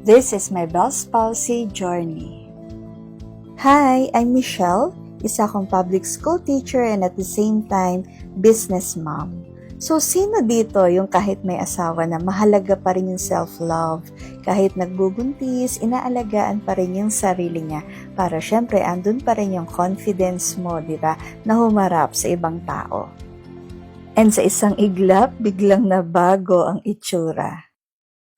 This is my Bell's Palsy journey. Hi, I'm Michelle, isa akong public school teacher and at the same time, business mom. So, sino dito yung kahit may asawa na mahalaga pa rin yung self-love, kahit nagbubuntis, inaalagaan pa rin yung sarili niya para syempre andun pa rin yung confidence mo, di ba, na humarap sa ibang tao. And sa isang iglap, biglang nabago ang itsura.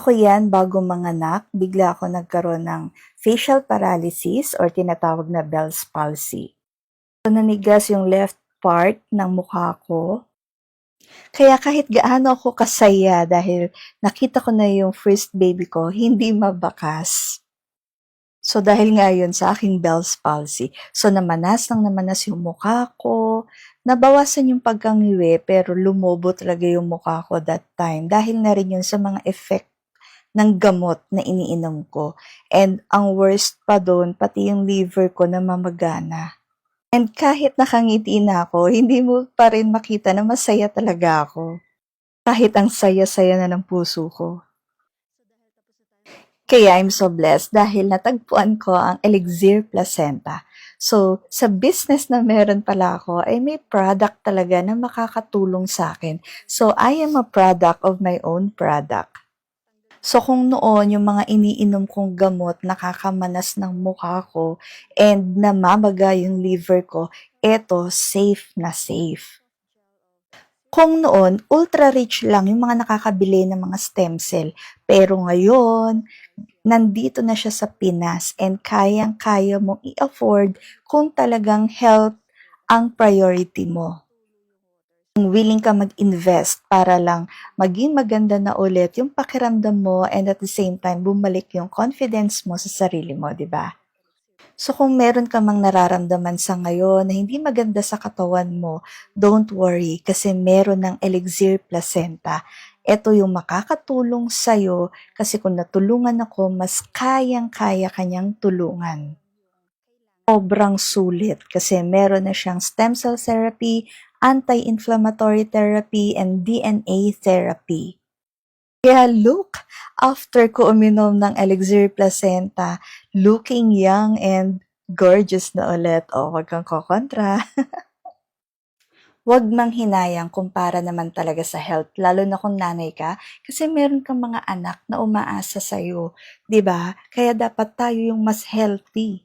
Ako yan, bago manganak, bigla ako nagkaroon ng facial paralysis or tinatawag na Bell's palsy. So, nanigas yung left part ng mukha ko. Kaya kahit gaano ako kasaya dahil nakita ko na yung first baby ko, hindi mabakas. So, dahil nga yun sa aking Bell's palsy, so namanas yung mukha ko, nabawasan yung pagkangiwi pero lumobo talaga yung mukha ko that time dahil na rin yun sa mga effect ng gamot na iniinom ko. And ang worst pa doon, pati yung liver ko na mamagana. And kahit nakangiti na ako, hindi mo pa rin makita na masaya talaga ako. Kahit ang saya-saya na ng puso ko. Kaya I'm so blessed dahil natagpuan ko ang Elixir Placenta. So, sa business na meron pala ako, ay may product talaga na makakatulong sa akin. So, I am a product of my own product. So kung noon yung mga iniinom kong gamot nakakamanas ng mukha ko and namamaga yung liver ko, eto safe na safe. Kung noon, ultra-rich lang yung mga nakakabili ng mga stem cell. Pero ngayon, nandito na siya sa Pinas and kayang-kaya mong i-afford kung talagang health ang priority mo. Willing ka mag-invest para lang maging maganda na ulit yung pakiramdam mo and at the same time bumalik yung confidence mo sa sarili mo, di ba? So kung meron ka mang nararamdaman sa ngayon na hindi maganda sa katawan mo, don't worry kasi meron ng Elixir Placenta. Ito yung makakatulong sa'yo kasi kung natulungan ako, mas kayang-kaya kanyang tulungan. Sobrang sulit kasi meron na siyang stem cell therapy, anti-inflammatory therapy, and DNA therapy. Kaya look, after ko uminom ng Elixir Placenta, looking young and gorgeous na ulit. O, wag kang kokontra. Wag manghinayang kumpara naman talaga sa health, lalo na kung nanay ka, kasi meron kang mga anak na umaasa sa'yo, 'di ba? Kaya dapat tayo yung mas healthy.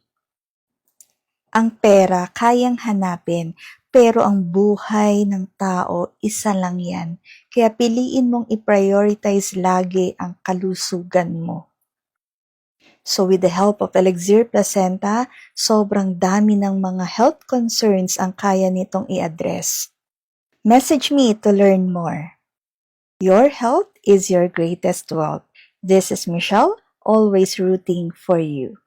Ang pera kayang hanapin, pero ang buhay ng tao, isa lang yan. Kaya piliin mong i-prioritize lagi ang kalusugan mo. So with the help of Elixir Placenta, sobrang dami ng mga health concerns ang kaya nitong i-address. Message me to learn more. Your health is your greatest wealth. This is Michelle, always rooting for you.